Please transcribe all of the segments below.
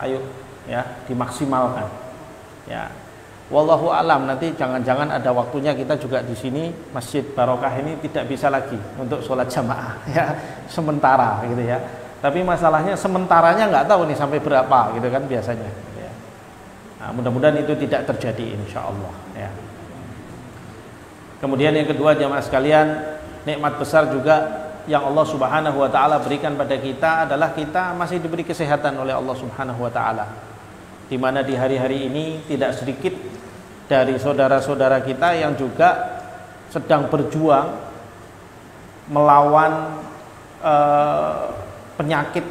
ayo ya dimaksimalkan. Ya. Wallahu alam, nanti jangan-jangan ada waktunya kita juga di sini Masjid Barokah ini tidak bisa lagi untuk sholat jamaah ya, sementara gitu ya. Tapi masalahnya sementaranya nggak tahu nih sampai berapa gitu kan biasanya ya. Nah, mudah-mudahan itu tidak terjadi insya Allah ya. Kemudian yang kedua jamaah sekalian, nikmat besar juga yang Allah Subhanahu wa taala berikan pada kita adalah kita masih diberi kesehatan oleh Allah Subhanahu wa taala. Di mana di hari-hari ini tidak sedikit dari saudara-saudara kita yang juga sedang berjuang melawan penyakit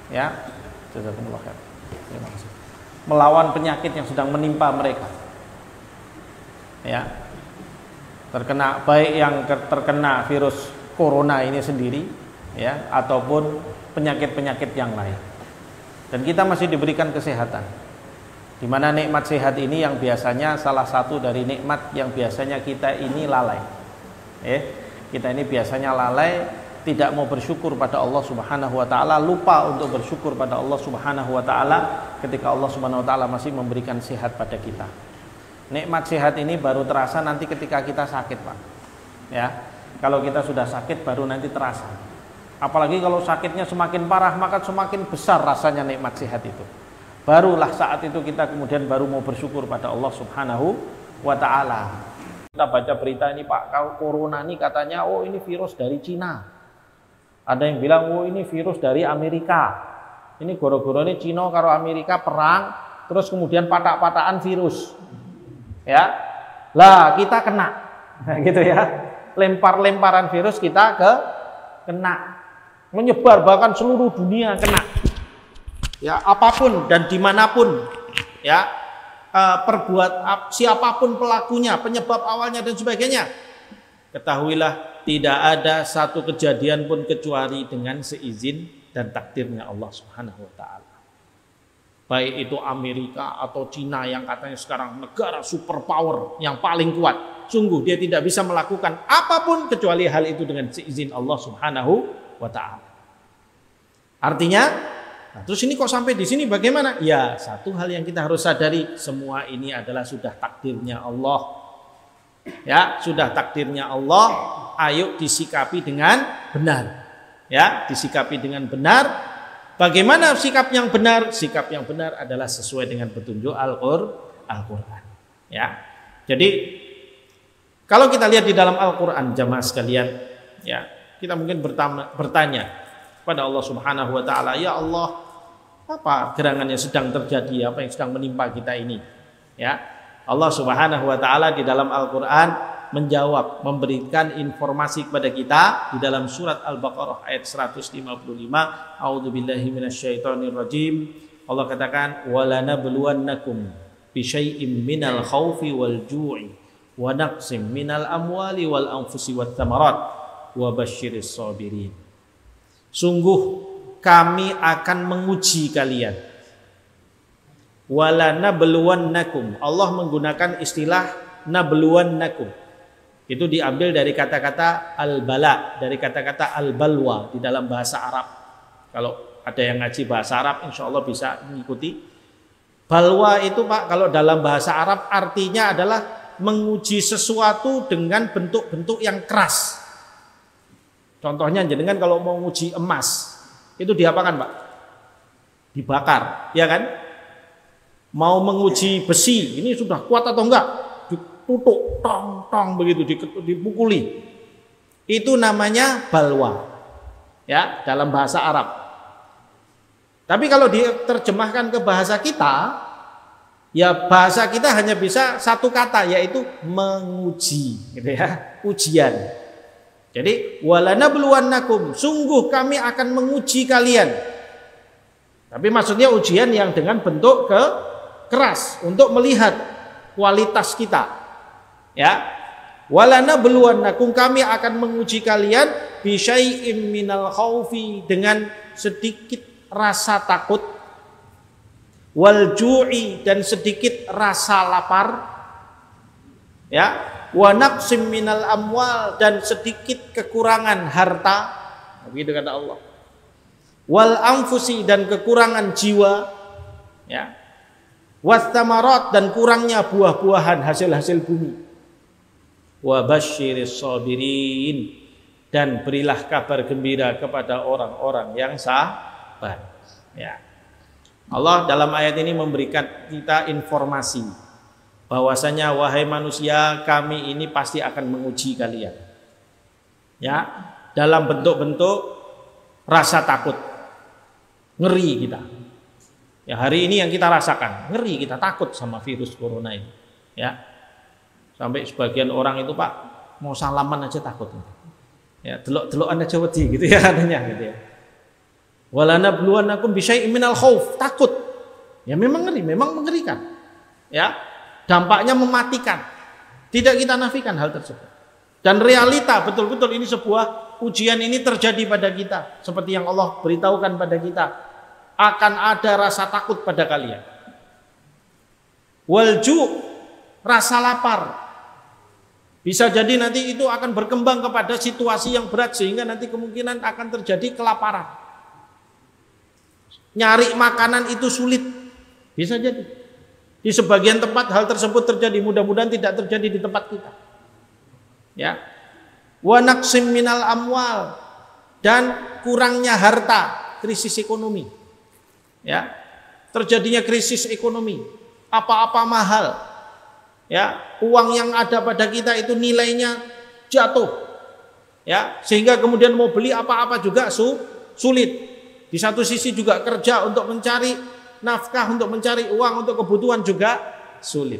ya. Terima kasih. Melawan penyakit yang sedang menimpa mereka. Ya. Terkena, baik yang terkena virus corona ini sendiri ya, ataupun penyakit-penyakit yang lain. Dan kita masih diberikan kesehatan. Di mana nikmat sehat ini yang biasanya salah satu dari nikmat yang biasanya kita ini lalai. Kita ini biasanya lalai, tidak mau bersyukur pada Allah Subhanahu wa taala, lupa untuk bersyukur pada Allah Subhanahu wa taala ketika Allah Subhanahu wa taala masih memberikan sehat pada kita. Nikmat sehat ini baru terasa nanti ketika kita sakit, Pak. Ya. Kalau kita sudah sakit baru nanti terasa. Apalagi kalau sakitnya semakin parah, maka semakin besar rasanya nikmat sehat itu. Barulah saat itu kita kemudian baru mau bersyukur pada Allah Subhanahu wa ta'ala. Kita baca berita ini, Pak, kalau corona ini katanya oh ini virus dari Cina. Ada yang bilang oh ini virus dari Amerika. Ini goro-goro ini Cina karo Amerika perang, terus kemudian patak-patakan virus. Ya. Lah kita kena. Nah, gitu ya. Lempar-lemparan virus kita kena. Menyebar bahkan seluruh dunia kena. Ya, apapun dan dimanapun ya, siapapun pelakunya, penyebab awalnya dan sebagainya, ketahuilah tidak ada satu kejadian pun kecuali dengan seizin dan takdirnya Allah Subhanahu wa taala. Baik itu Amerika atau Cina yang katanya sekarang negara superpower yang paling kuat, sungguh dia tidak bisa melakukan apapun kecuali hal itu dengan seizin Allah Subhanahu wa taala. Artinya, nah, terus ini kok sampai di sini bagaimana? Ya, satu hal yang kita harus sadari, semua ini adalah sudah takdirnya Allah. Ya, sudah takdirnya Allah. Ayo disikapi dengan benar. Ya, disikapi dengan benar. Bagaimana sikap yang benar? Sikap yang benar adalah sesuai dengan petunjuk Al-Qur'an. Ya. Jadi kalau kita lihat di dalam Al-Qur'an jamaah sekalian, ya, kita mungkin bertanya pada Allah Subhanahu wa taala, ya Allah, apa gerangan yang sedang terjadi, apa yang sedang menimpa kita ini? Ya. Allah Subhanahu wa taala di dalam Al-Qur'an menjawab, memberikan informasi kepada kita di dalam surat Al-Baqarah ayat 155. A'udzubillahi minasyaitonirrajim. Allah katakan, "Walanabluwannakum bisyai'im minal khaufi wal ju'i wa naqsim minal amwali wal anfusi wat tsamarat wa basyiris sabirin." Sungguh kami akan menguji kalian. Walanabluwannakum. Allah menggunakan istilah nabluwannakum. Itu diambil dari kata-kata al-bala, dari kata-kata al-balwa di dalam bahasa Arab. Kalau ada yang ngaji bahasa Arab, insya Allah bisa mengikuti. Balwa itu, Pak, kalau dalam bahasa Arab artinya adalah menguji sesuatu dengan bentuk-bentuk yang keras. Contohnya jenengan kalau mau uji emas, itu diapakan, Pak? Dibakar, ya kan? Mau menguji besi, ini sudah kuat atau enggak? Ditutuk, tong begitu, dipukuli. Itu namanya balwa. Ya, dalam bahasa Arab. Tapi kalau diterjemahkan ke bahasa kita, ya bahasa kita hanya bisa satu kata, yaitu menguji, gitu ya, ujian. Jadi walanabluwannakum, sungguh kami akan menguji kalian. Tapi maksudnya ujian yang dengan bentuk keras untuk melihat kualitas kita. Ya. Walanabluwannakum, kami akan menguji kalian bisyai'im minal khaufi, dengan sedikit rasa takut, wal ju'i, dan sedikit rasa lapar. Ya. Wa naqsim minal amwal, dan sedikit kekurangan harta, begitu kata Allah. Wal anfusi, dan kekurangan jiwa. Ya. Wathamarat, dan kurangnya buah-buahan, hasil-hasil bumi. Wa basyiris sabirin, dan berilah kabar gembira kepada orang-orang yang sabar. Ya. Allah dalam ayat ini memberikan kita informasi bahwasanya wahai manusia, kami ini pasti akan menguji kalian. Ya, dalam bentuk-bentuk rasa takut, ngeri kita. Ya, hari ini yang kita rasakan, ngeri, kita takut sama virus corona ini. Ya. Sampai sebagian orang itu, Pak, mau salaman aja takut. Ya, delok-delokan aja wedi gitu ya katanya gitu ya. Walanabluwannakum bisyai'im minal khauf, takut. Ya memang ngeri, memang mengerikan. Ya, dampaknya mematikan. Tidak kita nafikan hal tersebut. Dan realita betul-betul ini sebuah ujian ini terjadi pada kita, seperti yang Allah beritahukan pada kita. Akan ada rasa takut pada kalian. Walju, rasa lapar. Bisa jadi nanti itu akan berkembang kepada situasi yang berat sehingga nanti kemungkinan akan terjadi kelaparan. Nyari makanan itu sulit. Bisa jadi. Di sebagian tempat hal tersebut terjadi, mudah-mudahan tidak terjadi di tempat kita. Ya. Wa naqsim minal amwal, dan kurangnya harta, krisis ekonomi. Ya. Terjadinya krisis ekonomi, apa-apa mahal. Ya, uang yang ada pada kita itu nilainya jatuh. Ya, sehingga kemudian mau beli apa-apa juga sulit. Di satu sisi juga kerja untuk mencari nafkah, untuk mencari uang untuk kebutuhan juga sulit.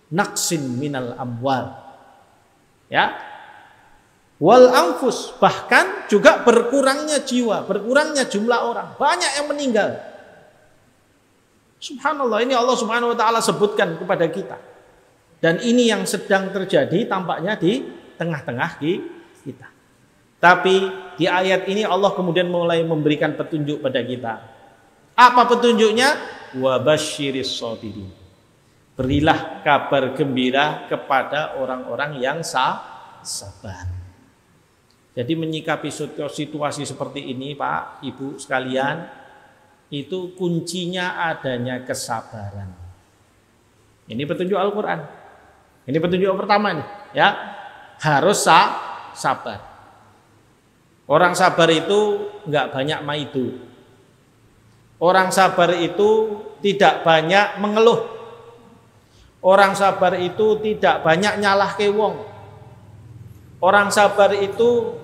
Naqsin minal amwal. Ya. Wal anfus, bahkan juga berkurangnya jiwa, berkurangnya jumlah orang, banyak yang meninggal. Subhanallah, ini Allah Subhanahu wa taala sebutkan kepada kita. Dan ini yang sedang terjadi tampaknya di tengah-tengah kita. Tapi di ayat ini Allah kemudian mulai memberikan petunjuk pada kita. Apa petunjuknya? Wa basyiris sabirin. Berilah kabar gembira kepada orang-orang yang sabar. Jadi menyikapi situasi seperti ini, Pak, Ibu sekalian, itu kuncinya adanya kesabaran. Ini petunjuk Al-Quran. Ini petunjuk pertama nih, ya. Harus sabar. Orang sabar itu nggak banyak maidu. Orang sabar itu tidak banyak mengeluh. Orang sabar itu tidak banyak nyalah ke wong. Orang sabar itu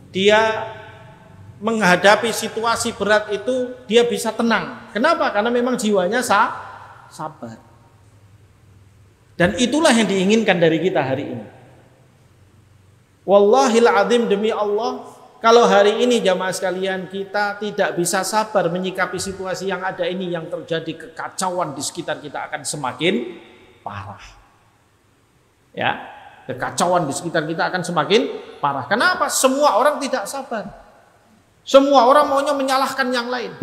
dia menghadapi situasi berat itu dia bisa tenang. Kenapa? Karena memang jiwanya sabar. Dan itulah yang diinginkan dari kita hari ini. Wallahil azim, demi Allah, kalau hari ini jamaah sekalian kita tidak bisa sabar menyikapi situasi yang ada ini, yang terjadi kekacauan di sekitar kita akan semakin parah. Ya, kekacauan di sekitar kita akan semakin parah. Kenapa? Semua orang tidak sabar. Semua orang maunya menyalahkan yang lain.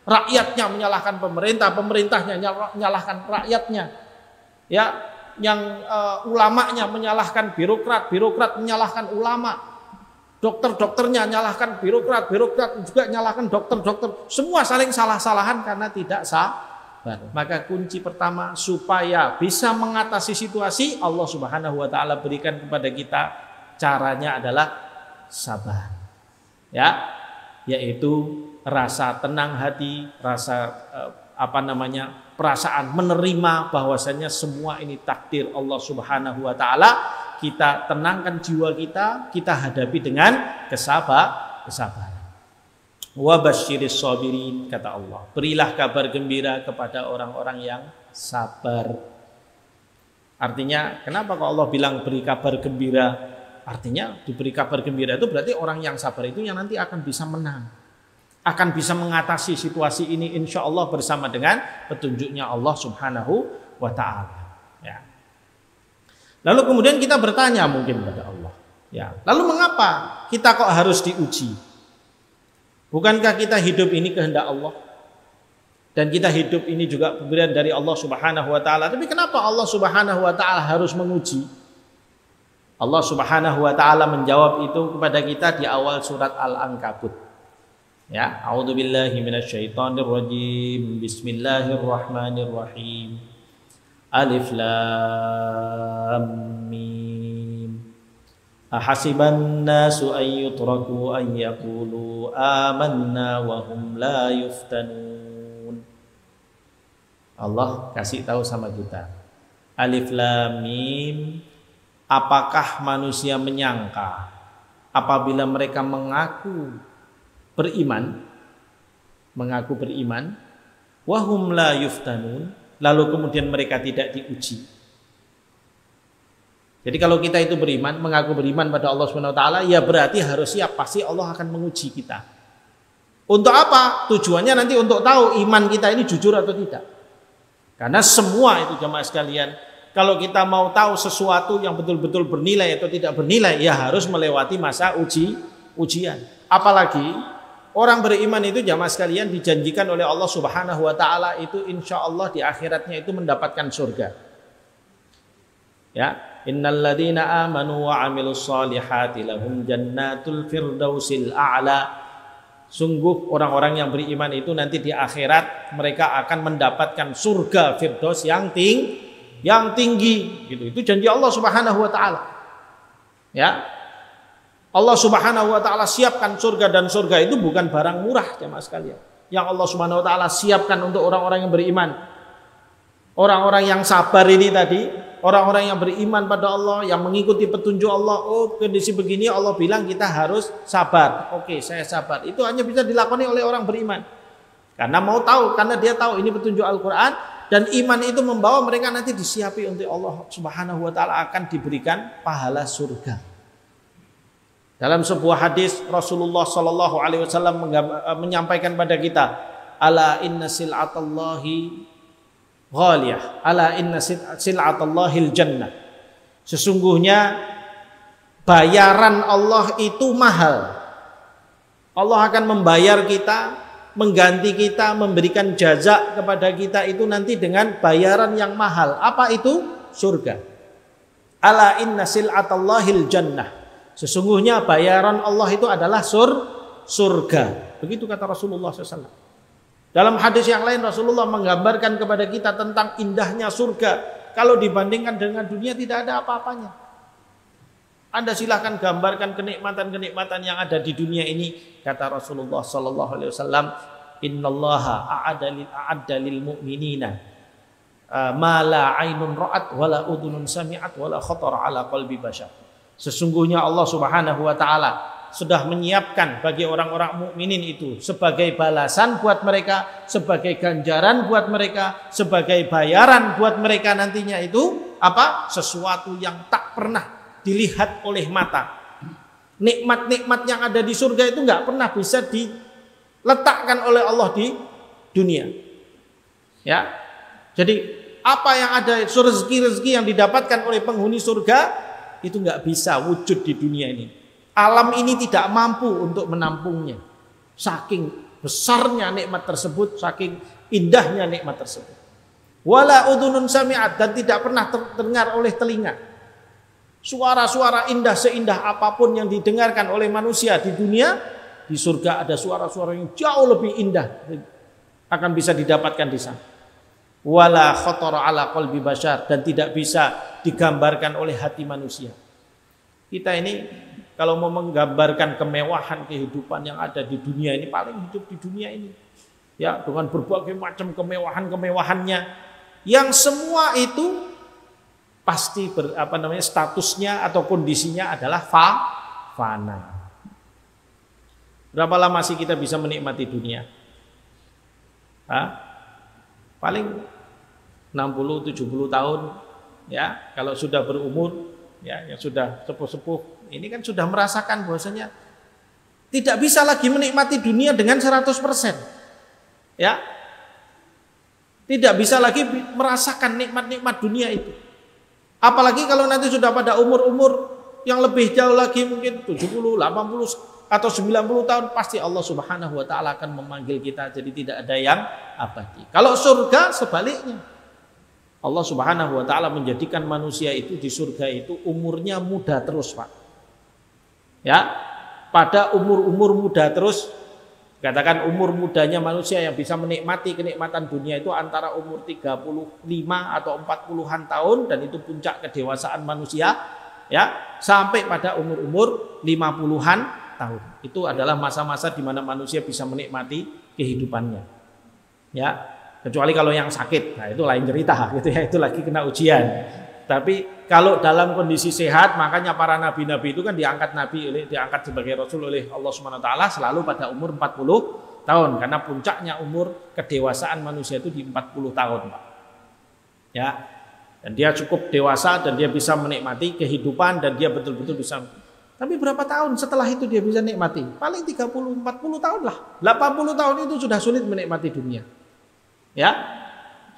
Rakyatnya menyalahkan pemerintah, pemerintahnya menyalahkan rakyatnya. Ya, yang ulamanya menyalahkan birokrat, birokrat menyalahkan ulama, dokter-dokternya menyalahkan birokrat, birokrat juga menyalahkan dokter-dokter. Semua saling salah-salahan karena tidak sabar. Maka kunci pertama supaya bisa mengatasi situasi, Allah Subhanahu wa taala berikan kepada kita caranya adalah sabar. Ya, yaitu rasa tenang hati, rasa perasaan menerima bahwasanya semua ini takdir Allah Subhanahu wa taala. Kita tenangkan jiwa kita hadapi dengan kesabaran. Wa basyiris sabirin, kata Allah. Berilah kabar gembira kepada orang-orang yang sabar. Artinya, kenapa kalau Allah bilang beri kabar gembira? Artinya diberi kabar gembira itu berarti orang yang sabar itu yang nanti akan bisa menang. Akan bisa mengatasi situasi ini insya Allah bersama dengan petunjuknya Allah Subhanahu wa ta'ala. Ya. Lalu kemudian kita bertanya mungkin kepada Allah, ya, lalu mengapa kita kok harus diuji? Bukankah kita hidup ini kehendak Allah? Dan kita hidup ini juga pemberian dari Allah Subhanahu wa ta'ala. Tapi kenapa Allah Subhanahu wa ta'ala harus menguji? Allah Subhanahu wa ta'ala menjawab itu kepada kita di awal surat Al-Ankabut. Ya, a'udzubillahi minasyaitonirrajim. Bismillahirrahmanirrahim. Alif lam mim. Ahasiban nasu an yutraku an yaqulu amanna wa hum la yuftanun. Allah kasih tahu sama kita. Alif lam mim. Apakah manusia menyangka apabila mereka mengaku beriman, wahum la yuftanun, lalu kemudian mereka tidak diuji. Jadi kalau kita itu beriman, mengaku beriman pada Allah Subhanahu wa taala, ya berarti harus siap, pasti Allah akan menguji kita. Untuk apa? Tujuannya nanti untuk tahu iman kita ini jujur atau tidak. Karena semua itu jemaah sekalian, kalau kita mau tahu sesuatu yang betul-betul bernilai atau tidak bernilai, ya harus melewati masa ujian. Apalagi orang beriman itu jamaah sekalian dijanjikan oleh Allah Subhanahu wa taala itu insya Allah di akhiratnya itu mendapatkan surga. Ya, innalladzina amanu wa 'amilus solihati lahum jannatul firdausil a'la. Sungguh orang-orang yang beriman itu nanti di akhirat mereka akan mendapatkan surga firdaus yang tinggi gitu. Itu janji Allah Subhanahu wa taala. Ya. Allah Subhanahu wa taala siapkan surga, dan surga itu bukan barang murah jemaah sekalian. Yang Allah Subhanahu wa taala siapkan untuk orang-orang yang beriman. Orang-orang yang sabar ini tadi, orang-orang yang beriman pada Allah, yang mengikuti petunjuk Allah. Oh, kondisi begini Allah bilang kita harus sabar. Oke, saya sabar. Itu hanya bisa dilakoni oleh orang beriman. Karena mau tahu, karena dia tahu ini petunjuk Al-Qur'an, dan iman itu membawa mereka nanti disiapi untuk Allah Subhanahu wa taala akan diberikan pahala surga. Dalam sebuah hadis Rasulullah Shallallahu Alaihi Wasallam menyampaikan pada kita, ala inna sil'atallahi ghaliyah, ala inna sil'atallahil jannah. Sesungguhnya bayaran Allah itu mahal. Allah akan membayar kita, mengganti kita, memberikan jaza kepada kita itu nanti dengan bayaran yang mahal. Apa itu? Surga. Ala inna sil'atallahil jannah. Sesungguhnya bayaran Allah itu adalah surga. Begitu kata Rasulullah SAW. Dalam hadis yang lain Rasulullah menggambarkan kepada kita tentang indahnya surga. Kalau dibandingkan dengan dunia tidak ada apa-apanya. Anda silahkan gambarkan kenikmatan-kenikmatan yang ada di dunia ini. Kata Rasulullah SAW, Innallaha a'adda lil mu'minina ma la ainun ra'at wala udhunun sami'at wala khatara ala qalbi bashar. Sesungguhnya Allah Subhanahu wa taala sudah menyiapkan bagi orang-orang mukminin itu sebagai balasan buat mereka, sebagai ganjaran buat mereka, sebagai bayaran buat mereka nantinya itu apa? Sesuatu yang tak pernah dilihat oleh mata. Nikmat-nikmat yang ada di surga itu nggak pernah bisa diletakkan oleh Allah di dunia. Ya. Jadi apa yang ada rezeki-rezeki yang didapatkan oleh penghuni surga itu nggak bisa wujud di dunia ini. Alam ini tidak mampu untuk menampungnya. Saking besarnya nikmat tersebut, saking indahnya nikmat tersebut. Wala udhunun sami'at, dan tidak pernah terdengar oleh telinga. Suara-suara indah seindah apapun yang didengarkan oleh manusia di dunia, di surga ada suara-suara yang jauh lebih indah akan bisa didapatkan di sana. Wala khatara ala qalbi bashar, dan tidak bisa digambarkan oleh hati manusia. Kita ini kalau mau menggambarkan kemewahan kehidupan yang ada di dunia ini, paling hidup di dunia ini ya dengan berbagai macam kemewahan-kemewahannya yang semua itu pasti statusnya atau kondisinya adalah fana. Berapa lama sih kita bisa menikmati dunia? Paling 60-70 tahun ya. Kalau sudah berumur ya, yang sudah sepuh-sepuh ini kan sudah merasakan bahwasanya tidak bisa lagi menikmati dunia dengan 100%. Ya. Tidak bisa lagi merasakan nikmat-nikmat dunia itu. Apalagi kalau nanti sudah pada umur-umur yang lebih jauh lagi, mungkin 70, 80 atau 90 tahun, pasti Allah Subhanahu wa taala akan memanggil kita, jadi tidak ada yang abadi. Kalau surga sebaliknya. Allah Subhanahu wa taala menjadikan manusia itu di surga itu umurnya muda terus, Pak. Ya. Pada umur-umur muda terus, Katakan umur mudanya manusia yang bisa menikmati kenikmatan dunia itu antara umur 35 atau 40-an tahun, dan itu puncak kedewasaan manusia, ya, sampai pada umur-umur 50-an tahun. Itu adalah masa-masa di mana manusia bisa menikmati kehidupannya. Ya, kecuali kalau yang sakit, nah itu lain cerita gitu ya, itu lagi kena ujian. Tapi kalau dalam kondisi sehat, makanya para nabi-nabi itu kan diangkat sebagai rasul oleh Allah Subhanahu wa taala selalu pada umur 40 tahun, karena puncaknya umur kedewasaan manusia itu di 40 tahun, Pak. Ya. Dan dia cukup dewasa dan dia bisa menikmati kehidupan dan dia betul-betul bisa. Tapi berapa tahun setelah itu dia bisa nikmati? Paling 30-40 tahun lah. 80 tahun itu sudah sulit menikmati dunia. Ya.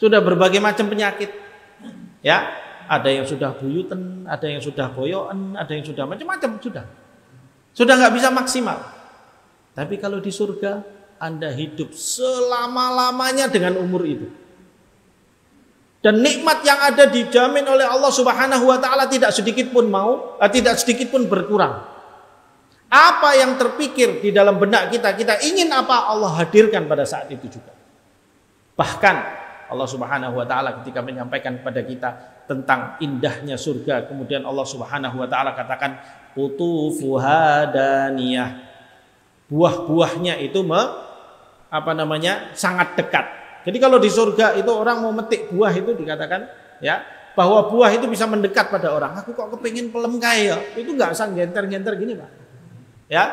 Sudah berbagai macam penyakit. Ya. Ada yang sudah buyutan, ada yang sudah boyoan, ada yang sudah macam-macam, sudah nggak bisa maksimal. Tapi kalau di surga, Anda hidup selama-lamanya dengan umur itu. Dan nikmat yang ada dijamin oleh Allah Subhanahu wa taala tidak sedikit pun berkurang. Apa yang terpikir di dalam benak kita ingin apa, Allah hadirkan pada saat itu juga. Bahkan Allah Subhanahu wa taala ketika menyampaikan kepada kita tentang indahnya surga, kemudian Allah Subhanahu wa taala katakan qutufuha daniyah. Buah-buahnya itu sangat dekat. Jadi kalau di surga itu orang mau metik buah itu dikatakan ya bahwa buah itu bisa mendekat pada orang. Aku kok kepingin pelem kaya, itu nggak usah genter-genter gini, Pak. Ya.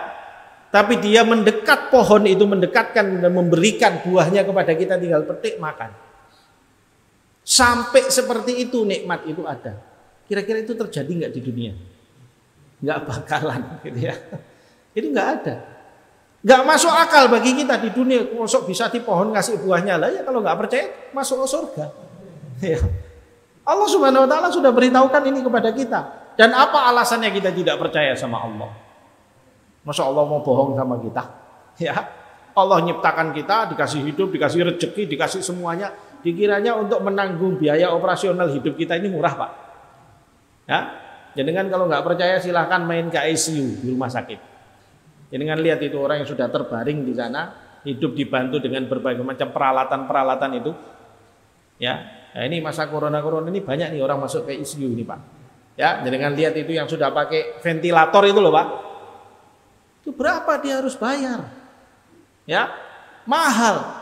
Tapi dia mendekat, pohon itu mendekatkan dan memberikan buahnya kepada kita, tinggal petik makan. Sampai seperti itu nikmat itu ada. Kira-kira itu terjadi nggak di dunia? Nggak bakalan, gitu ya. Itu nggak ada. Nggak masuk akal bagi kita di dunia. Masuk bisa di pohon ngasih buahnya lah ya, kalau nggak percaya masuk ke surga. Ya. Allah Subhanahu wa taala sudah beritahukan ini kepada kita. Dan apa alasannya kita tidak percaya sama Allah? Masa Allah mau bohong sama kita? Ya. Allah nyiptakan kita, dikasih hidup, dikasih rezeki, dikasih semuanya. Dikiranya untuk menanggung biaya operasional hidup kita ini murah, Pak. Ya, jangan kalau nggak percaya silahkan main ke ICU di rumah sakit. Jangan lihat itu orang yang sudah terbaring di sana, hidup dibantu dengan berbagai macam peralatan-peralatan itu. Ya, nah ini masa corona ini banyak nih orang masuk ke ICU ini, Pak. Ya, jangan lihat itu yang sudah pakai ventilator itu loh, Pak. Itu berapa dia harus bayar? Ya, mahal.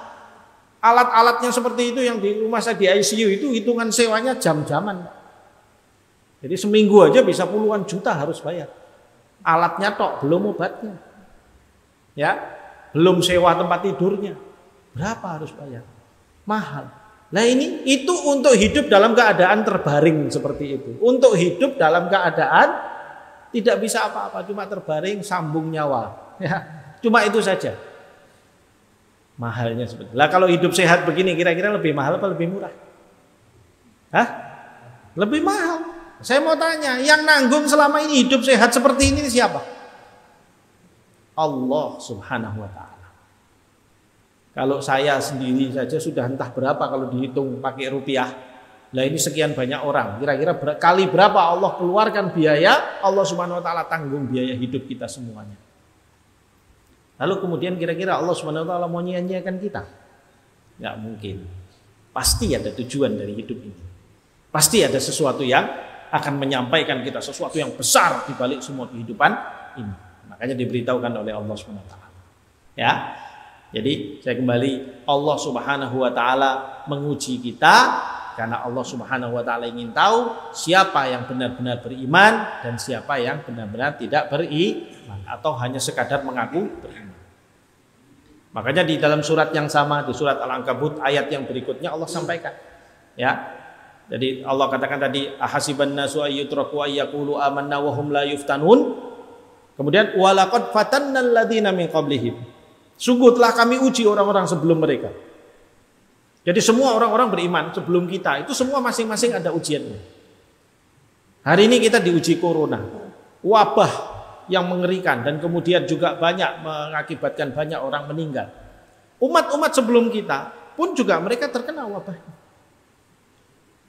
Alat-alatnya seperti itu yang di rumah sakit di ICU itu hitungan sewanya jam-jaman. Jadi seminggu aja bisa puluhan juta harus bayar. Alatnya tok, belum obatnya. Ya, belum sewa tempat tidurnya. Berapa harus bayar? Mahal. Nah itu untuk hidup dalam keadaan terbaring seperti itu. Untuk hidup dalam keadaan tidak bisa apa-apa, cuma terbaring sambung nyawa. Ya, cuma itu saja. Mahalnya seperti. Lah kalau hidup sehat begini kira-kira lebih mahal apa lebih murah? Hah? Lebih mahal. Saya mau tanya, yang nanggung selama ini hidup sehat seperti ini siapa? Allah Subhanahu wa taala. Kalau saya sendiri saja sudah entah berapa kalau dihitung pakai rupiah. Lah ini sekian banyak orang. Kira-kira kali berapa Allah keluarkan biaya, Allah Subhanahu wa taala tanggung biaya hidup kita semuanya. Lalu kemudian kira-kira Allah Subhanahu wa taala mau nyanyiakan kita? Nggak mungkin. Pasti ada tujuan dari hidup ini. Pasti ada sesuatu yang akan menyampaikan kita, sesuatu yang besar di balik semua kehidupan ini. Makanya diberitahukan oleh Allah Subhanahu wa taala. Ya. Jadi saya kembali, Allah Subhanahu wa taala menguji kita karena Allah Subhanahu wa taala ingin tahu siapa yang benar-benar beriman dan siapa yang benar-benar tidak beriman atau hanya sekadar mengaku beriman. Makanya di dalam surat yang sama, di surat Al-Ankabut ayat yang berikutnya Allah sampaikan. Ya. Jadi Allah katakan tadi ahasiban nasu ayyutraku ayyaqulu amanna wa hum la yuftanun. Kemudian walaqad fatannal ladzina min qablihim. Sungguh telah kami uji orang-orang sebelum mereka. Jadi semua orang-orang beriman sebelum kita itu semua masing-masing ada ujiannya. Hari ini kita diuji corona, wabah yang mengerikan dan kemudian juga banyak mengakibatkan banyak orang meninggal. Umat-umat sebelum kita pun juga mereka terkena wabah.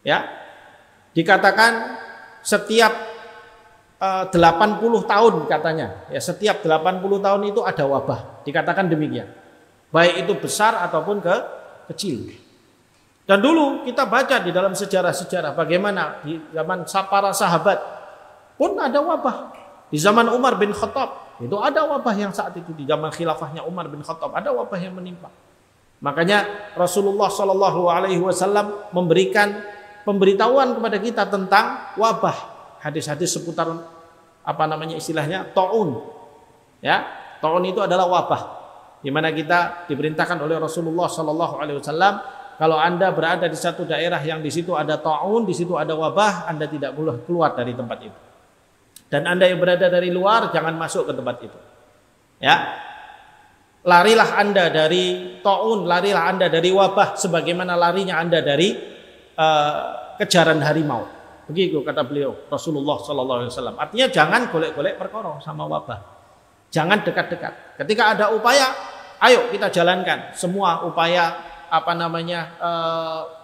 Ya, dikatakan setiap 80 tahun katanya, ya setiap 80 tahun itu ada wabah. Dikatakan demikian. baik itu besar ataupun kecil. Dan dulu kita baca di dalam sejarah-sejarah bagaimana di zaman para sahabat pun ada wabah. Di zaman Umar bin Khattab itu ada wabah yang saat itu, di zaman khilafahnya Umar bin Khattab ada wabah yang menimpa. Makanya Rasulullah Shallallahu Alaihi Wasallam memberikan pemberitahuan kepada kita tentang wabah, hadis-hadis seputar apa namanya istilahnya taun. Ya, taun itu adalah wabah, di mana kita diperintahkan oleh Rasulullah Shallallahu Alaihi Wasallam, kalau Anda berada di satu daerah yang di situ ada taun, di situ ada wabah, Anda tidak boleh keluar dari tempat itu. Dan Anda yang berada dari luar jangan masuk ke tempat itu. Ya. Larilah Anda dari taun, larilah Anda dari wabah sebagaimana larinya Anda dari kejaran harimau. Begitu kata beliau Rasulullah sallallahu alaihi wasallam. Artinya jangan golek-golek perkara sama wabah. Jangan dekat-dekat. Ketika ada upaya, ayo kita jalankan semua upaya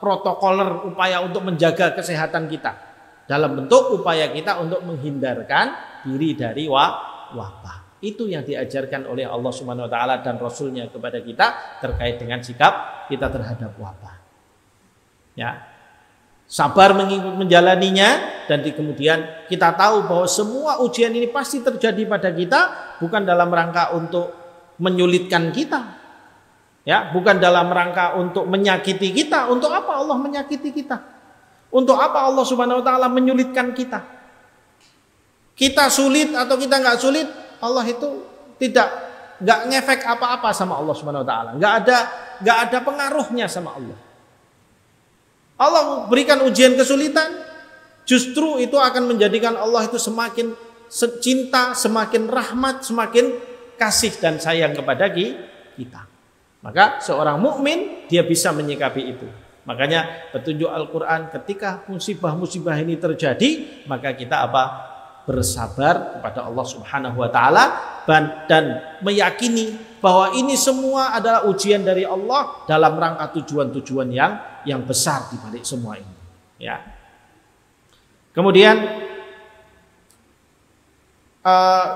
protokoler, upaya untuk menjaga kesehatan kita dalam bentuk upaya kita untuk menghindarkan diri dari wabah. Itu yang diajarkan oleh Allah Subhanahu wa taala dan Rasulnya kepada kita terkait dengan sikap kita terhadap wabah. Ya. Sabar menjalaninya, dan kemudian kita tahu bahwa semua ujian ini pasti terjadi pada kita bukan dalam rangka untuk menyulitkan kita. Ya, bukan dalam rangka untuk menyakiti kita. Untuk apa Allah menyakiti kita? Untuk apa Allah Subhanahu wa taala menyulitkan kita? Kita sulit atau kita nggak sulit, Allah itu nggak ngefek apa-apa sama Allah Subhanahu wa taala. Nggak ada pengaruhnya sama Allah. Allah berikan ujian kesulitan, justru itu akan menjadikan Allah itu semakin cinta, semakin rahmat, semakin kasih dan sayang kepada kita. Maka seorang mukmin dia bisa menyikapi itu. Makanya petunjuk Al-Quran ketika musibah-musibah ini terjadi, maka kita bersabar kepada Allah Subhanahu wa taala dan meyakini bahwa ini semua adalah ujian dari Allah dalam rangka tujuan-tujuan yang besar di balik semua ini. Ya. Kemudian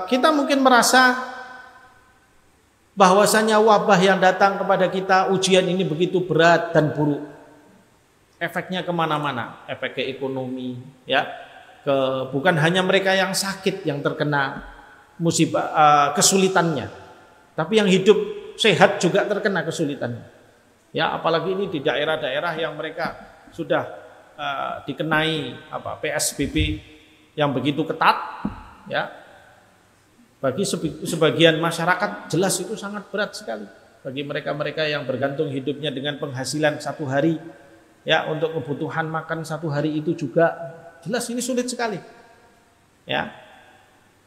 kita mungkin merasa bahwasanya wabah yang datang kepada kita, ujian ini begitu berat dan buruk. Efeknya kemana-mana, efek ke ekonomi, ya. Bukan hanya mereka yang sakit yang terkena musibah kesulitannya, tapi yang hidup sehat juga terkena kesulitannya. Ya, apalagi ini di daerah-daerah yang mereka sudah dikenai PSBB yang begitu ketat, ya. Bagi sebagian masyarakat jelas itu sangat berat sekali. Bagi mereka-mereka yang bergantung hidupnya dengan penghasilan satu hari, ya, untuk kebutuhan makan satu hari itu juga jelas ini sulit sekali. Ya.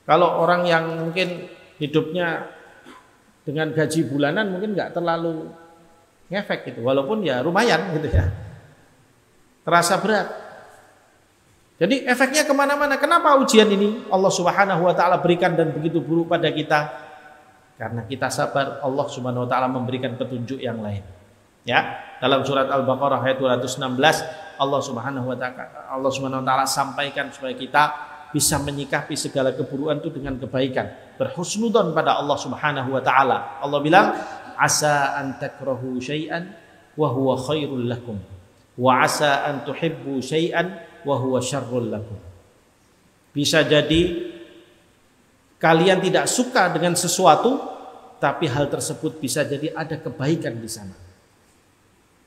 Kalau orang yang mungkin hidupnya dengan gaji bulanan mungkin nggak terlalu ngefek gitu, walaupun ya lumayan gitu ya. Terasa berat. Jadi efeknya kemana-mana. Kenapa ujian ini Allah Subhanahu wa taala berikan dan begitu buruk pada kita? Karena kita sabar, Allah Subhanahu wa taala memberikan petunjuk yang lain. Ya, dalam surat Al-Baqarah ayat 216 Allah Subhanahu wa taala sampaikan supaya kita bisa menyikapi segala keburukan itu dengan kebaikan, berhusnudzon pada Allah Subhanahu wa taala. Allah bilang, asa an takrahu syai'an wa huwa khairul lakum wa asa an tuhibbu syai'an wa huwa syarrul lakum. Bisa jadi kalian tidak suka dengan sesuatu, tapi hal tersebut bisa jadi ada kebaikan di sana.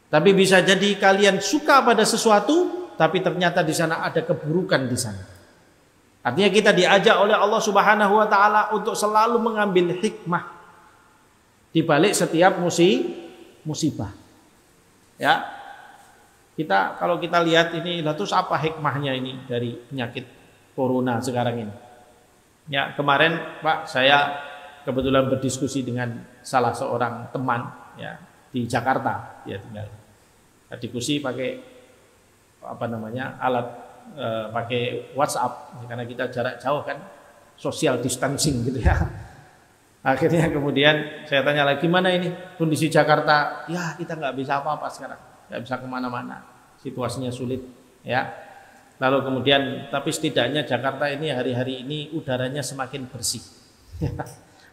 Tapi bisa jadi kalian suka pada sesuatu, tapi ternyata di sana ada keburukan di sana. Artinya kita diajak oleh Allah Subhanahu wa taala untuk selalu mengambil hikmah di balik setiap musibah. Ya. Kalau kita lihat ini, terus apa hikmahnya ini dari penyakit corona sekarang ini? Ya, kemarin Pak, saya kebetulan berdiskusi dengan salah seorang teman, ya, di Jakarta, dia tinggal. Diskusi pakai alat pakai WhatsApp, karena kita jarak jauh kan, social distancing gitu ya. Akhirnya kemudian saya tanya lagi, gimana ini kondisi Jakarta? Ya, kita nggak bisa apa-apa sekarang, nggak bisa kemana-mana, situasinya sulit, ya. Lalu kemudian, tapi setidaknya Jakarta ini hari-hari ini udaranya semakin bersih,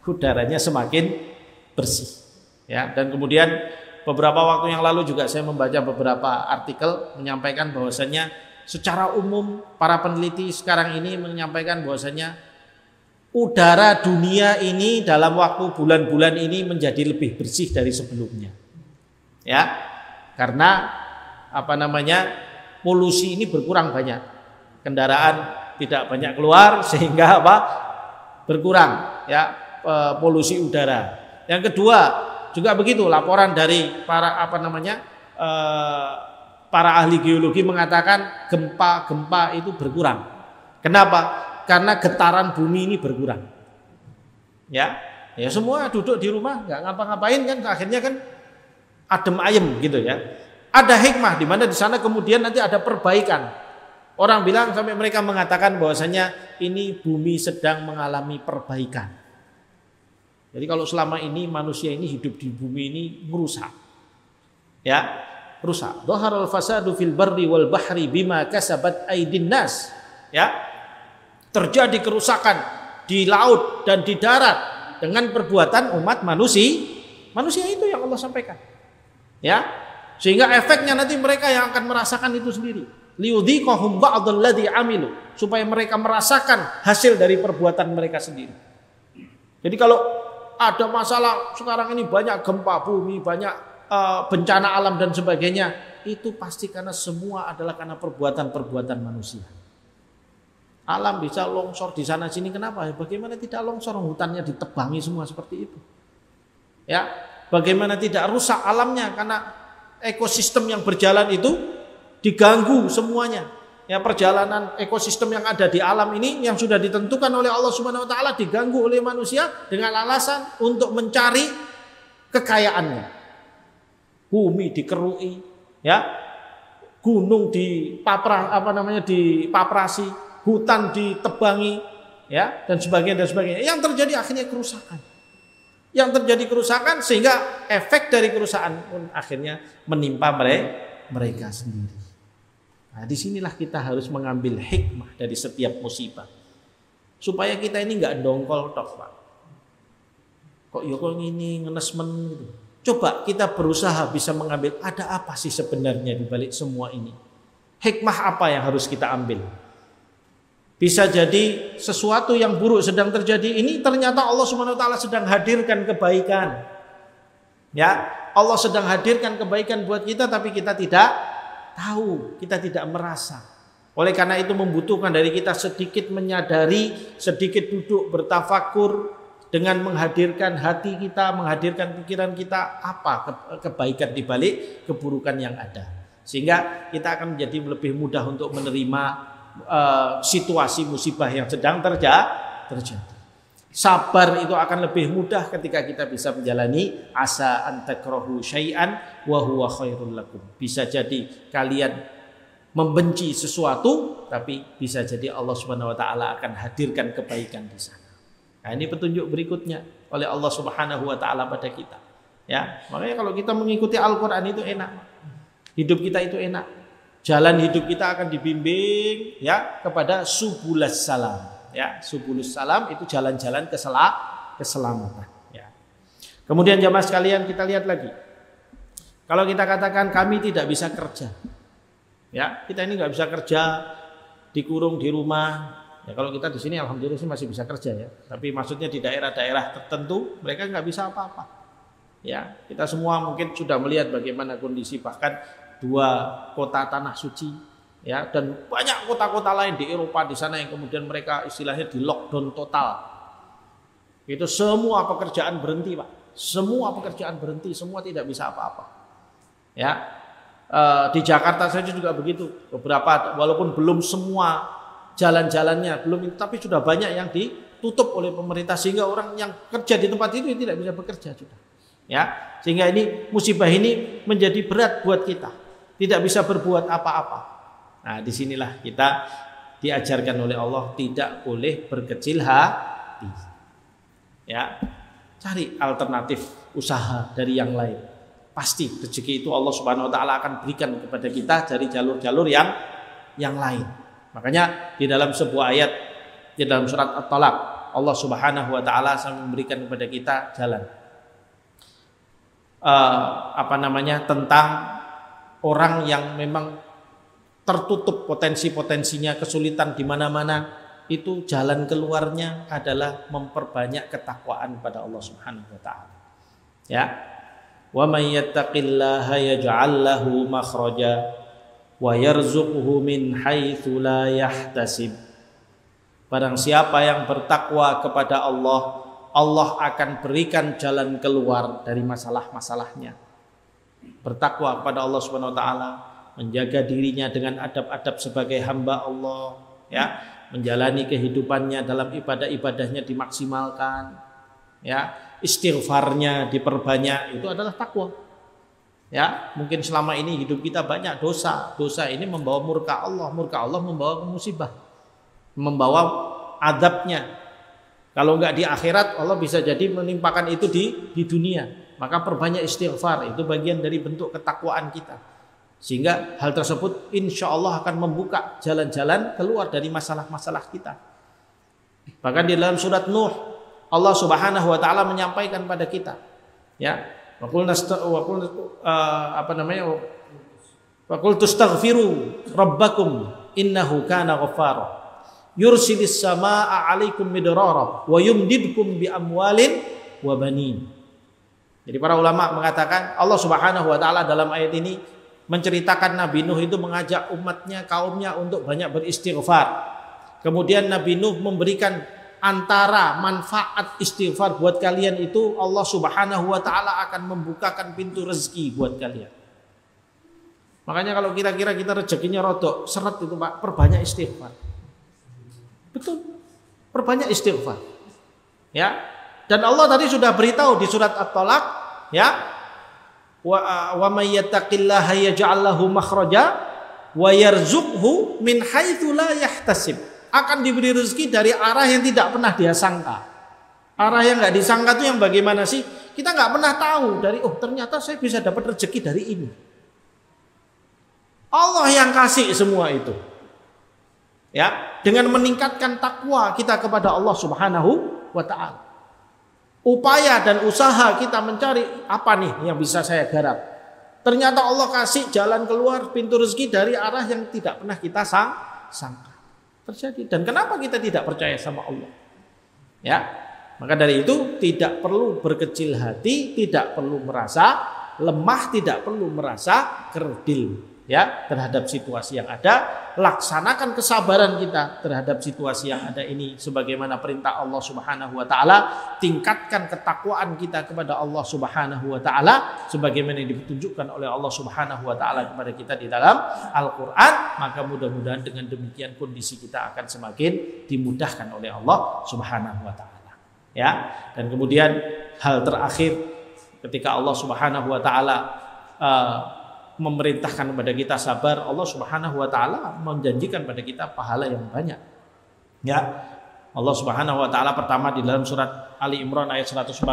udaranya semakin bersih, Ya, dan kemudian beberapa waktu yang lalu juga saya membaca beberapa artikel menyampaikan bahwasanya secara umum para peneliti sekarang ini menyampaikan bahwasanya udara dunia ini dalam waktu bulan-bulan ini menjadi lebih bersih dari sebelumnya. Ya. Karena polusi ini berkurang banyak. Kendaraan tidak banyak keluar sehingga berkurang ya polusi udara. Yang kedua, juga begitu laporan dari para para ahli geologi mengatakan gempa-gempa itu berkurang. Kenapa? Karena getaran bumi ini berkurang. Ya semua duduk di rumah nggak ngapa-ngapain kan, akhirnya kan adem ayem gitu ya. Ada hikmah di mana di sana kemudian nanti ada perbaikan. Orang bilang sampai mereka mengatakan bahwasanya ini bumi sedang mengalami perbaikan. Jadi kalau selama ini manusia ini hidup di bumi ini merusak. Ya, rusak. Dhaharal fasadu fil barri wal bahri bima kasabat aydin nas. Ya. Terjadi kerusakan di laut dan di darat dengan perbuatan umat manusia. Manusia itu yang Allah sampaikan. Ya. Sehingga efeknya nanti mereka yang akan merasakan itu sendiri. Liyudhiqahum ba'dal ladzi amilu, supaya mereka merasakan hasil dari perbuatan mereka sendiri. Jadi kalau ada masalah sekarang ini banyak gempa bumi, banyak bencana alam dan sebagainya, itu pasti karena semua adalah karena perbuatan-perbuatan manusia. Alam bisa longsor di sana sini, kenapa? Bagaimana tidak longsor, hutannya ditebangi semua seperti itu. Ya, bagaimana tidak rusak alamnya karena ekosistem yang berjalan itu diganggu semuanya. Ya, perjalanan ekosistem yang ada di alam ini yang sudah ditentukan oleh Allah Subhanahu wa taala diganggu oleh manusia dengan alasan untuk mencari kekayaannya. Bumi dikerui, ya. Gunung dipaprasi, hutan ditebangi, ya, dan sebagainya. Yang terjadi akhirnya kerusakan. Yang terjadi kerusakan sehingga efek dari kerusakan pun akhirnya menimpa mereka sendiri. Nah, disinilah kita harus mengambil hikmah dari setiap musibah, supaya kita ini nggak dongkol tok, Pak. Kok ini ngenesmen gitu. Coba kita berusaha bisa mengambil ada apa sih sebenarnya di balik semua ini. Hikmah apa yang harus kita ambil? Bisa jadi sesuatu yang buruk sedang terjadi ini ternyata Allah Subhanahu wa taala sedang hadirkan kebaikan. Ya, Allah sedang hadirkan kebaikan buat kita tapi kita tidak tahu, kita tidak merasa. Oleh karena itu membutuhkan dari kita sedikit menyadari, sedikit duduk bertafakur dengan menghadirkan hati kita, menghadirkan pikiran kita apa kebaikan di balik keburukan yang ada. Sehingga kita akan menjadi lebih mudah untuk menerima situasi musibah yang sedang terjadi. Sabar itu akan lebih mudah ketika kita bisa menjalani asa antakrahu syai'an wa huwa khairul lakum. Bisa jadi kalian membenci sesuatu tapi bisa jadi Allah Subhanahu wa taala akan hadirkan kebaikan di sana. Nah, ini petunjuk berikutnya oleh Allah Subhanahu wa taala pada kita. Ya, makanya kalau kita mengikuti Al-Qur'an itu enak. Hidup kita itu enak. Jalan hidup kita akan dibimbing ya kepada subulas salam. Ya, subulus salam itu jalan-jalan keselamatan. Ya. Kemudian jamaah sekalian kita lihat lagi. Kalau kita katakan kami tidak bisa kerja, ya kita ini nggak bisa kerja, dikurung di rumah. Ya kalau kita di sini alhamdulillah sih masih bisa kerja ya. Tapi maksudnya di daerah-daerah tertentu mereka nggak bisa apa-apa. Ya kita semua mungkin sudah melihat bagaimana kondisi bahkan 2 kota tanah suci. Ya, dan banyak kota-kota lain di Eropa di sana yang kemudian mereka istilahnya di lockdown total. Itu semua pekerjaan berhenti, Pak. Semua pekerjaan berhenti, semua tidak bisa apa-apa. Ya, di Jakarta saja juga begitu. Beberapa walaupun belum semua jalan-jalannya belum, tapi sudah banyak yang ditutup oleh pemerintah sehingga orang yang kerja di tempat itu tidak bisa bekerja sudah. Ya, sehingga ini musibah ini menjadi berat buat kita. Tidak bisa berbuat apa-apa. Nah, disinilah kita diajarkan oleh Allah tidak boleh berkecil hati. Ya, cari alternatif usaha dari yang lain. Pasti rezeki itu Allah Subhanahu wa taala akan berikan kepada kita dari jalur-jalur yang lain. Makanya di dalam sebuah ayat di dalam surat At-Talaq, Allah Subhanahu wa taala memberikan kepada kita jalan. tentang orang yang memang tertutup potensi-potensinya, kesulitan di mana-mana, itu jalan keluarnya adalah memperbanyak ketakwaan pada Allah Subhanahu wa taala. Ya. Wa may yattaqillaha yaj'al lahu makhraja wa yarzuqhu min haitsu la yahtasib. Barang siapa yang bertakwa kepada Allah, Allah akan berikan jalan keluar dari masalah-masalahnya. Bertakwa kepada Allah Subhanahu wa taala, menjaga dirinya dengan adab-adab sebagai hamba Allah, ya, menjalani kehidupannya dalam ibadah-ibadahnya dimaksimalkan, ya, istighfarnya diperbanyak, itu adalah takwa. Ya, mungkin selama ini hidup kita banyak dosa. Dosa ini membawa murka Allah membawa musibah, membawa adabnya. Kalau enggak di akhirat, Allah bisa jadi menimpakan itu di dunia. Maka perbanyak istighfar, itu bagian dari bentuk ketakwaan kita. Sehingga hal tersebut insya Allah akan membuka jalan-jalan keluar dari masalah-masalah kita. Bahkan di dalam surat Nuh, Allah Subhanahu wa taala menyampaikan pada kita, ya, wa qul tastaghfiru rabbakum innahu kana ghaffara yursilis samaa'a 'alaikum midrara wa yumdidkum bi amwalin wa banin. Jadi para ulama mengatakan Allah Subhanahu wa taala dalam ayat ini menceritakan Nabi Nuh itu mengajak umatnya, kaumnya untuk banyak beristighfar. Kemudian Nabi Nuh memberikan antara manfaat istighfar buat kalian itu, Allah Subhanahu wa taala akan membukakan pintu rezeki buat kalian. Makanya kalau kira-kira kita rezekinya rodok seret itu Pak, perbanyak istighfar. Betul. Perbanyak istighfar. Ya. Dan Allah tadi sudah beritahu di surat At-Talaq, ya, wa may yattaqillaha yaj'al lahu makhraja wa yarzuqhu min haitsu la yahtasib. Akan diberi rezeki dari arah yang tidak pernah dia sangka. Arah yang enggak disangka itu yang bagaimana sih? Kita enggak pernah tahu dari ternyata saya bisa dapat rezeki dari ini. Allah yang kasih semua itu. Ya, dengan meningkatkan takwa kita kepada Allah Subhanahu wa taala. Upaya dan usaha kita mencari apa nih yang bisa saya garap. Ternyata Allah kasih jalan keluar pintu rezeki dari arah yang tidak pernah kita sangka. Terjadi. Dan kenapa kita tidak percaya sama Allah? Ya, maka dari itu tidak perlu berkecil hati, tidak perlu merasa lemah, tidak perlu merasa kerdil. Ya, terhadap situasi yang ada, laksanakan kesabaran kita terhadap situasi yang ada ini sebagaimana perintah Allah Subhanahu wa taala, tingkatkan ketakwaan kita kepada Allah Subhanahu wa taala sebagaimana yang ditunjukkan oleh Allah Subhanahu wa taala kepada kita di dalam Al-Qur'an, maka mudah-mudahan dengan demikian kondisi kita akan semakin dimudahkan oleh Allah Subhanahu wa taala. Ya, dan kemudian hal terakhir ketika Allah Subhanahu wa taala memerintahkan kepada kita sabar, Allah Subhanahu wa taala menjanjikan pada kita pahala yang banyak. Ya. Allah Subhanahu wa taala pertama di dalam surat Ali Imran ayat 146,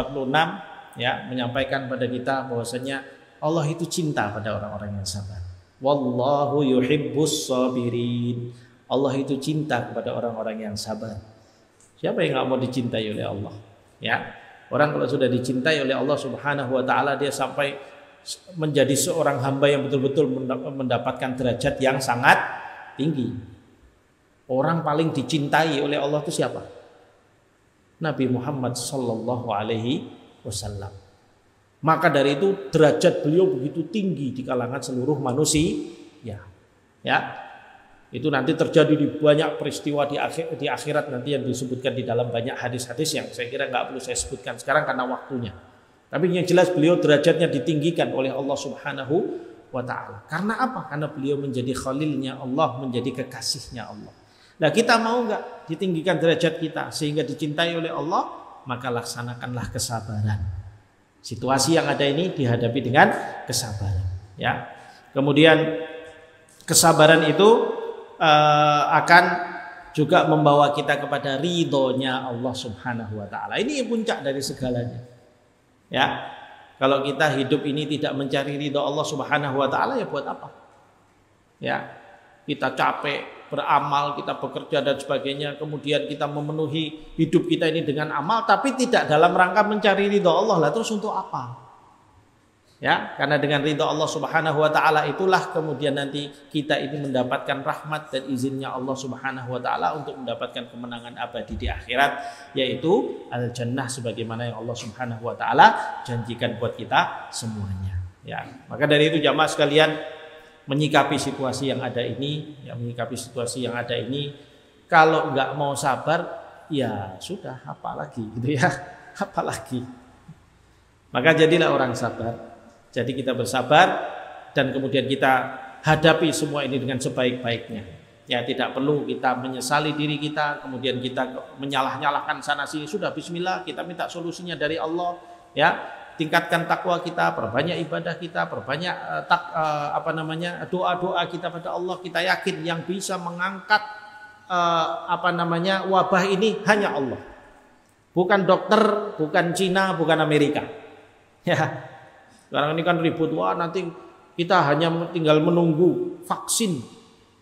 ya, menyampaikan pada kita bahwasanya Allah itu cinta pada orang-orang yang sabar. Wallahu yuhibbus sabirin. Allah itu cinta kepada orang-orang yang sabar. Siapa yang enggak mau dicintai oleh Allah? Ya. Orang kalau sudah dicintai oleh Allah Subhanahu wa taala, dia sampai menjadi seorang hamba yang betul-betul mendapatkan derajat yang sangat tinggi. Orang paling dicintai oleh Allah itu siapa? Nabi Muhammad sallallahu alaihi wasallam. Maka dari itu derajat beliau begitu tinggi di kalangan seluruh manusia. Ya. Itu nanti terjadi di banyak peristiwa di akhirat nanti yang disebutkan di dalam banyak hadis-hadis yang saya kira nggak perlu saya sebutkan sekarang karena waktunya. Tapi yang jelas beliau derajatnya ditinggikan oleh Allah Subhanahu wa taala. Karena apa? Karena beliau menjadi khalilnya Allah, menjadi kekasihnya Allah. Nah, kita mau enggak ditinggikan derajat kita sehingga dicintai oleh Allah? Maka laksanakanlah kesabaran. Situasi yang ada ini dihadapi dengan kesabaran, ya. Kemudian kesabaran itu akan juga membawa kita kepada ridhonya Allah Subhanahu wa taala. Ini puncak dari segalanya. Ya, kalau kita hidup ini tidak mencari ridho Allah Subhanahu wa taala, ya buat apa? Ya, kita capek beramal, kita bekerja dan sebagainya, kemudian kita memenuhi hidup kita ini dengan amal tapi tidak dalam rangka mencari ridho Allah, lah terus untuk apa? Ya, karena dengan ridha Allah Subhanahu wa taala itulah kemudian nanti kita ini mendapatkan rahmat dan izinnya Allah Subhanahu wa taala untuk mendapatkan kemenangan abadi di akhirat, yaitu al-jannah sebagaimana yang Allah Subhanahu wa taala janjikan buat kita semuanya. Ya, maka dari itu jamaah sekalian, menyikapi situasi yang ada ini, kalau nggak mau sabar, ya sudah, apalagi gitu ya, apalagi. Maka jadilah orang sabar. Jadi kita bersabar dan kemudian kita hadapi semua ini dengan sebaik-baiknya. Ya, tidak perlu kita menyesali diri kita, kemudian kita menyalah-nyalahkan sana sini. Sudah bismillah, kita minta solusinya dari Allah. Ya, tingkatkan takwa kita, perbanyak ibadah kita, perbanyak doa-doa kita pada Allah. Kita yakin yang bisa mengangkat wabah ini hanya Allah. Bukan dokter, bukan Cina, bukan Amerika. Ya. Sekarang ini kan ribut, wah nanti kita hanya tinggal menunggu vaksin,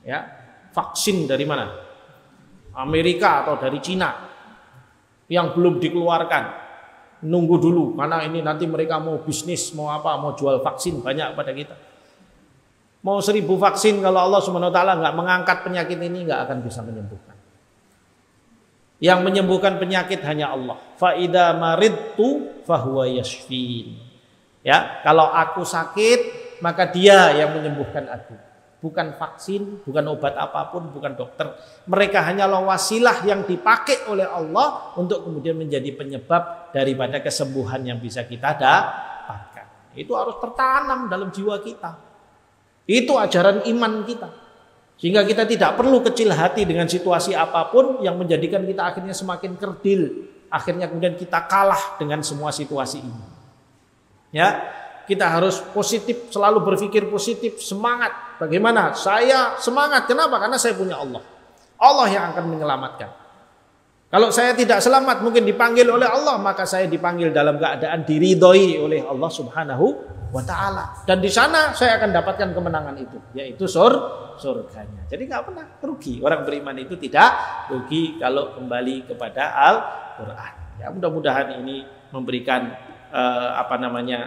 ya, vaksin dari mana? Amerika atau dari Cina yang belum dikeluarkan. Nunggu dulu, karena ini nanti mereka mau bisnis, mau apa, mau jual vaksin banyak pada kita. Mau 1000 vaksin, kalau Allah Subhanahu wa taala nggak mengangkat penyakit ini, nggak akan bisa menyembuhkan. Yang menyembuhkan penyakit hanya Allah. Fa idza maridtu fahuwa yashfin. Ya, kalau aku sakit maka Dia yang menyembuhkan aku. Bukan vaksin, bukan obat apapun, bukan dokter. Mereka hanyalah wasilah yang dipakai oleh Allah untuk kemudian menjadi penyebab daripada kesembuhan yang bisa kita dapatkan. Itu harus tertanam dalam jiwa kita. Itu ajaran iman kita. Sehingga kita tidak perlu kecil hati dengan situasi apapun yang menjadikan kita akhirnya semakin kerdil. Akhirnya kemudian kita kalah dengan semua situasi ini. Ya, kita harus positif, selalu berpikir positif, semangat. Bagaimana? Saya semangat. Kenapa? Karena saya punya Allah. Allah yang akan menyelamatkan. Kalau saya tidak selamat, mungkin dipanggil oleh Allah, maka saya dipanggil dalam keadaan diridhoi oleh Allah Subhanahu wa taala. Dan di sana saya akan dapatkan kemenangan itu, yaitu surganya. Jadi nggak pernah rugi. Orang beriman itu tidak rugi kalau kembali kepada Al-Qur'an. Ya, mudah-mudahan ini memberikan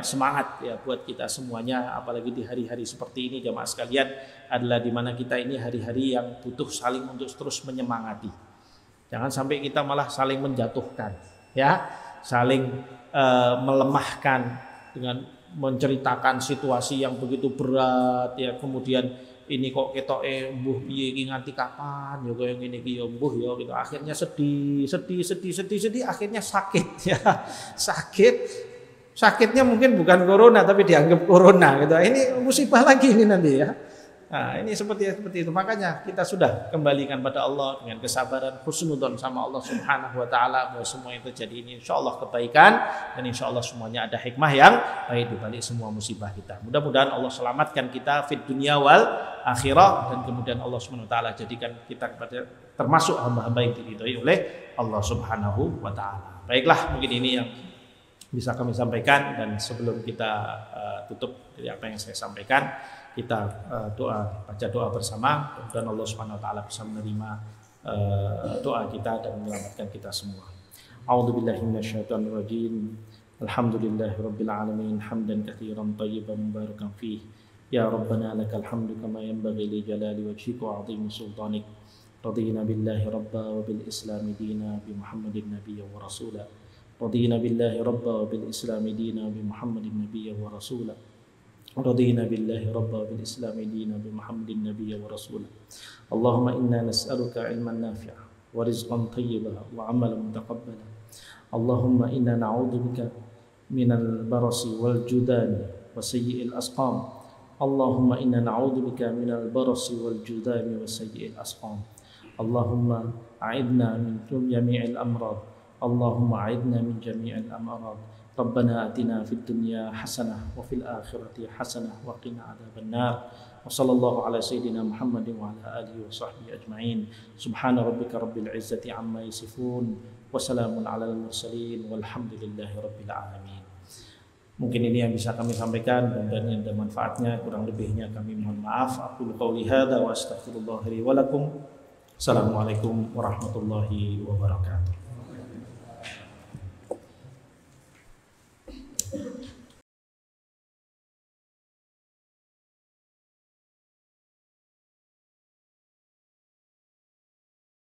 semangat ya buat kita semuanya, apalagi di hari-hari seperti ini jamaah sekalian, adalah dimana kita ini hari-hari yang butuh saling untuk terus menyemangati. Jangan sampai kita malah saling menjatuhkan, ya, saling melemahkan dengan menceritakan situasi yang begitu berat, ya, kemudian ini kok ketoke mbuh piye iki nganti kapan ya kaya ngene iki ya mbuh ya gitu. Akhirnya sedih, akhirnya sakit ya. Sakitnya mungkin bukan corona tapi dianggap corona gitu. Ini musibah lagi ini nanti ya. Nah, ini seperti itu. Makanya kita sudah kembalikan pada Allah dengan kesabaran, husnudzon sama Allah Subhanahu wa taala, bahwa semua yang terjadi ini insyaallah kebaikan dan insyaallah semuanya ada hikmah yang baik di balik semua musibah kita. Mudah-mudahan Allah selamatkan kita fid dunya wal akhirah, dan kemudian Allah Subhanahu wa taala jadikan kita kepada termasuk hamba-hamba yang diridhoi oleh Allah Subhanahu wa taala. Baiklah, mungkin ini yang bisa kami sampaikan, dan sebelum kita tutup dari apa yang saya sampaikan, kita baca doa bersama, dan Allah Subhanahu wa taala bisa menerima doa kita dan menyelamatkan kita semua. A'udzubillahi minasyaitonir rajim. Alhamdulillahirabbil alamin, hamdan katsiran thayyiban mubarakan fih. Ya Rabbana lakal hamdu kama yanbaghi li jalali wajhika wa 'azimi sultanik. Radina billahi rabba wa bil islami dina bi Muhammadin nabiyyan wa rasula. Radina billahi rabba wa bil islami dina bi Muhammadin nabiyyan wa rasula. رضينا بالله ربا وبالإسلام دينا بمحمد النبي ورسوله. اللهم إنا نسألك علما نافعا ورزقا طيبا وعملا متقبلا. اللهم إنا نعوذ بك من البرص والجذام وسيء الأسقام. اللهم إنا نعوذ بك من البرص والجذام وسيء الأسقام. اللهم أعذنا من جميع الأمراض. اللهم أعذنا من جميع الأمراض. ربنا آتنا في الدنيا حسنة وفي الآخرة حسنة وقنا عذاب النار. وصلى الله على سيدنا محمد وعلى آله وصحبه أجمعين. سبحان ربك رب العزة عما يصفون وسلام على المرسلين والحمد لله رب العالمين. Mungkin ini yang bisa kami sampaikan, dan yang ada manfaatnya, kurang lebihnya kami mohon maaf. Aku qouli hadza wa astaghfirullah li wa lakum. Assalamualaikum warahmatullahi wabarakatuh.